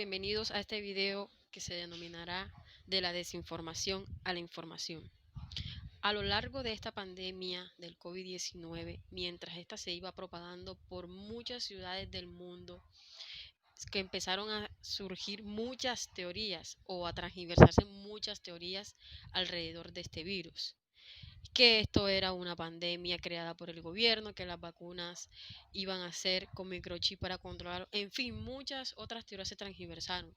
bienvenidos a este video que se denominará de la desinformación a la información. A lo largo de esta pandemia del COVID-19, mientras esta se iba propagando por muchas ciudades del mundo, que empezaron a surgir muchas teorías o a transgiversarse muchas teorías alrededor de este virus. Que esto era una pandemia creada por el gobierno, que las vacunas iban a ser con microchip para controlar, en fin, muchas otras teorías se transgiversaron.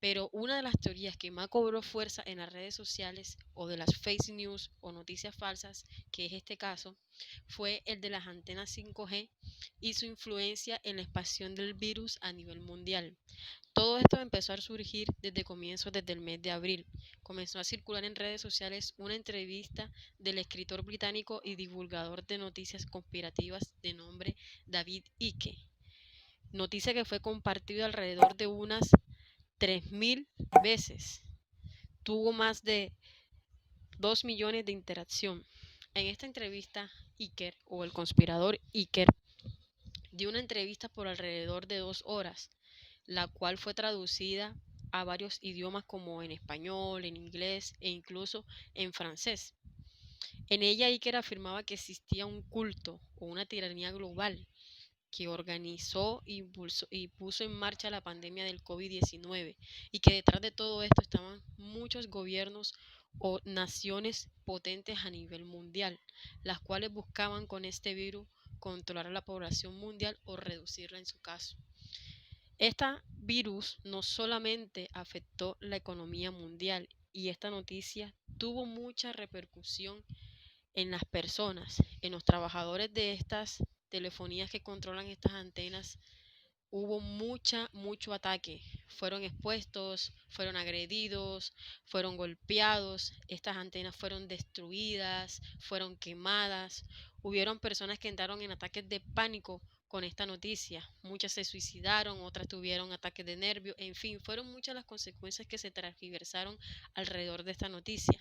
Pero una de las teorías que más cobró fuerza en las redes sociales o de las fake news o noticias falsas, que es este caso, fue el de las antenas 5G y su influencia en la expansión del virus a nivel mundial. Todo esto empezó a surgir desde el mes de abril. Comenzó a circular en redes sociales una entrevista del escritor británico y divulgador de noticias conspirativas de nombre David Icke. Noticia que fue compartida alrededor de unas 3000 veces. Tuvo más de 2 millones de interacción. En esta entrevista, Iker, o el conspirador Iker, dio una entrevista por alrededor de 2 horas, la cual fue traducida a varios idiomas como en español, en inglés e incluso en francés. En ella Iker afirmaba que existía un culto o una tiranía global que organizó, impulsó y puso en marcha la pandemia del COVID-19 y que detrás de todo esto estaban muchos gobiernos o naciones potentes a nivel mundial, las cuales buscaban con este virus controlar a la población mundial o reducirla en su caso. Este virus no solamente afectó la economía mundial y esta noticia tuvo mucha repercusión en las personas, en los trabajadores de estas telefonías que controlan estas antenas. Hubo mucho ataque, fueron expuestos, fueron agredidos, fueron golpeados, estas antenas fueron destruidas, fueron quemadas, hubieron personas que entraron en ataques de pánico con esta noticia, muchas se suicidaron, otras tuvieron ataques de nervio, en fin, fueron muchas las consecuencias que se transversaron alrededor de esta noticia.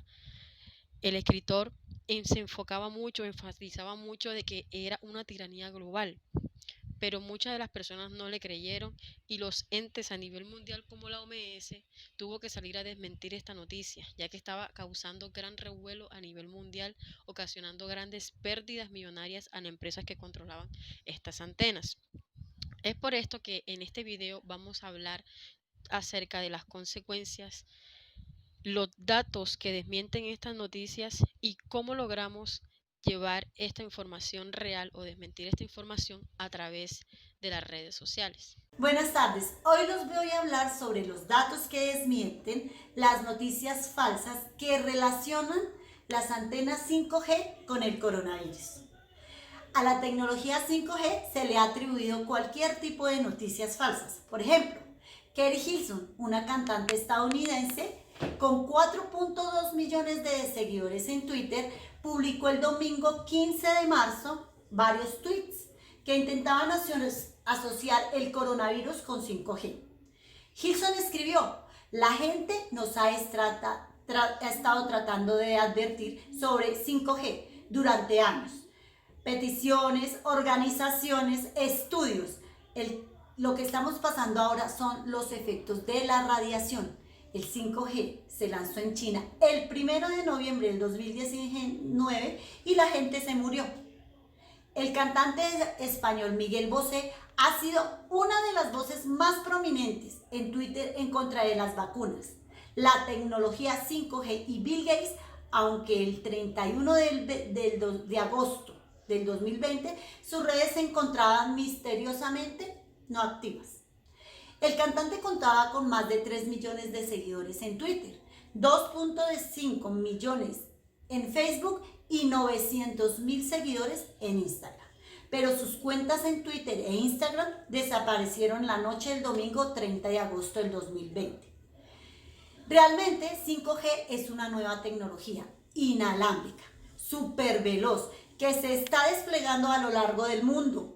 El escritor se enfocaba mucho, enfatizaba mucho de que era una tiranía global, pero muchas de las personas no le creyeron y los entes a nivel mundial como la OMS tuvo que salir a desmentir esta noticia, ya que estaba causando gran revuelo a nivel mundial, ocasionando grandes pérdidas millonarias a las empresas que controlaban estas antenas. Es por esto que en este video vamos a hablar acerca de las consecuencias, los datos que desmienten estas noticias y cómo logramos llevar esta información real o desmentir esta información a través de las redes sociales. Buenas tardes, hoy les voy a hablar sobre los datos que desmienten las noticias falsas que relacionan las antenas 5G con el coronavirus. A la tecnología 5G se le ha atribuido cualquier tipo de noticias falsas. Por ejemplo, Keri Hilson, una cantante estadounidense con 4.2 millones de seguidores en Twitter, publicó el domingo 15 de marzo varios tweets que intentaban asociar el coronavirus con 5G. Hilson escribió: la gente nos ha estado tratando de advertir sobre 5G durante años. Peticiones, organizaciones, estudios. Lo que estamos pasando ahora son los efectos de la radiación. El 5G se lanzó en China el 1 de noviembre del 2019 y la gente se murió. El cantante español Miguel Bosé ha sido una de las voces más prominentes en Twitter en contra de las vacunas, la tecnología 5G y Bill Gates, aunque el 31 de agosto del 2020 sus redes se encontraban misteriosamente no activas. El cantante contaba con más de 3 millones de seguidores en Twitter, 2.5 millones en Facebook y 900,000 seguidores en Instagram. Pero sus cuentas en Twitter e Instagram desaparecieron la noche del domingo 30 de agosto del 2020. Realmente 5G es una nueva tecnología inalámbrica, súper veloz, que se está desplegando a lo largo del mundo.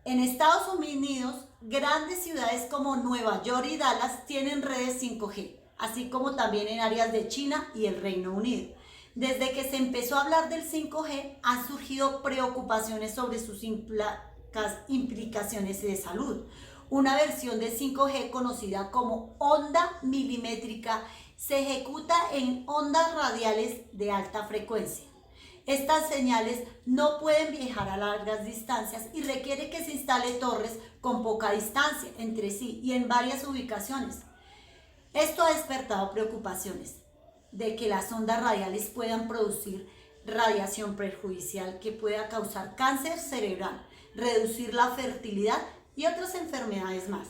En Estados Unidos, grandes ciudades como Nueva York y Dallas tienen redes 5G, así como también en áreas de China y el Reino Unido. Desde que se empezó a hablar del 5G, han surgido preocupaciones sobre sus implicaciones de salud. Una versión de 5G conocida como onda milimétrica se ejecuta en ondas radiales de alta frecuencia. Estas señales no pueden viajar a largas distancias y requiere que se instale torres con poca distancia entre sí y en varias ubicaciones. Esto ha despertado preocupaciones de que las ondas radiales puedan producir radiación perjudicial que pueda causar cáncer cerebral, reducir la fertilidad y otras enfermedades más.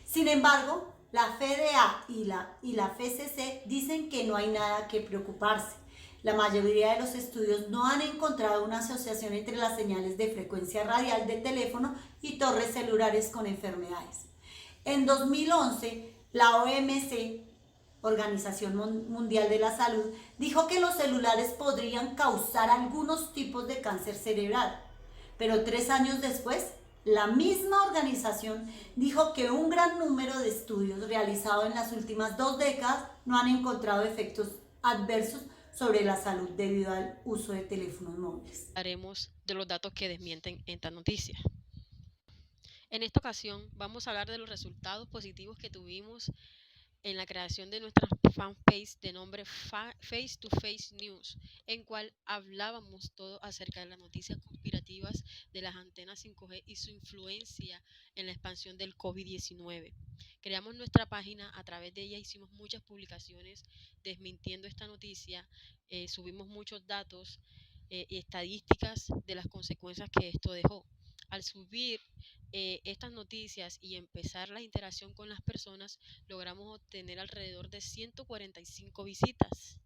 Sin embargo, la FDA y la FCC dicen que no hay nada que preocuparse. La mayoría de los estudios no han encontrado una asociación entre las señales de frecuencia radial del teléfono y torres celulares con enfermedades. En 2011, la OMS, Organización Mundial de la Salud, dijo que los celulares podrían causar algunos tipos de cáncer cerebral, pero 3 años después, la misma organización dijo que un gran número de estudios realizados en las últimas 2 décadas no han encontrado efectos adversos sobre la salud debido al uso de teléfonos móviles. Hablaremos de los datos que desmienten esta noticia. En esta ocasión vamos a hablar de los resultados positivos que tuvimos en la creación de nuestra fanpage de nombre Face to Face News, en cual hablábamos todo acerca de las noticias conspirativas de las antenas 5G y su influencia en la expansión del COVID-19. Creamos nuestra página, a través de ella hicimos muchas publicaciones desmintiendo esta noticia, subimos muchos datos y estadísticas de las consecuencias que esto dejó. Al subir estas noticias y empezar la interacción con las personas, logramos obtener alrededor de 145 visitas.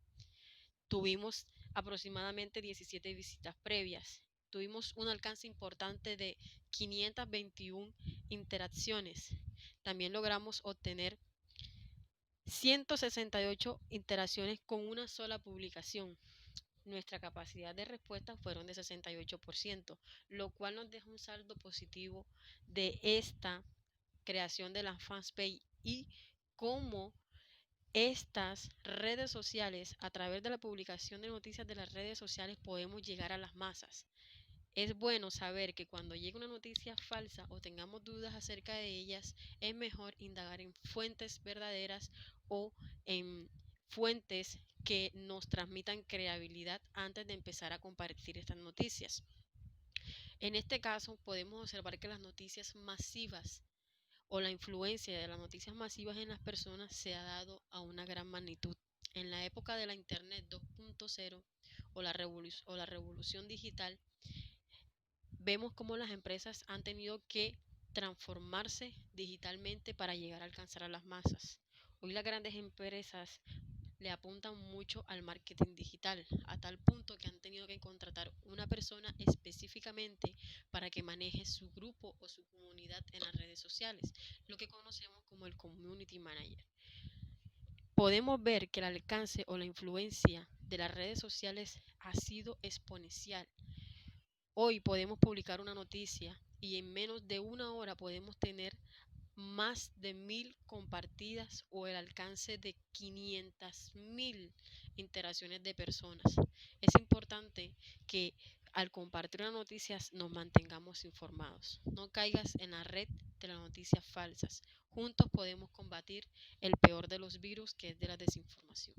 Tuvimos aproximadamente 17 visitas previas. Tuvimos un alcance importante de 521 interacciones. También logramos obtener 168 interacciones con una sola publicación. Nuestra capacidad de respuesta fueron de 68%, lo cual nos deja un saldo positivo de esta creación de la fanpage y cómo estas redes sociales, a través de la publicación de noticias de las redes sociales, podemos llegar a las masas. Es bueno saber que cuando llegue una noticia falsa o tengamos dudas acerca de ellas, es mejor indagar en fuentes verdaderas o en fuentes que nos transmitan credibilidad antes de empezar a compartir estas noticias. En este caso, podemos observar que las noticias masivas o la influencia de las noticias masivas en las personas se ha dado a una gran magnitud. En la época de la Internet 2.0 o la revolución digital, vemos cómo las empresas han tenido que transformarse digitalmente para llegar a alcanzar a las masas. Hoy las grandes empresas le apuntan mucho al marketing digital, a tal punto que han tenido que contratar una persona específicamente para que maneje su grupo o su comunidad en las redes sociales, lo que conocemos como el Community Manager. Podemos ver que el alcance o la influencia de las redes sociales ha sido exponencial. Hoy podemos publicar una noticia y en menos de una hora podemos tener más de 1000 compartidas o el alcance de 500.000 interacciones de personas. Es importante que al compartir las noticias nos mantengamos informados. No caigas en la red de las noticias falsas. Juntos podemos combatir el peor de los virus, que es de la desinformación.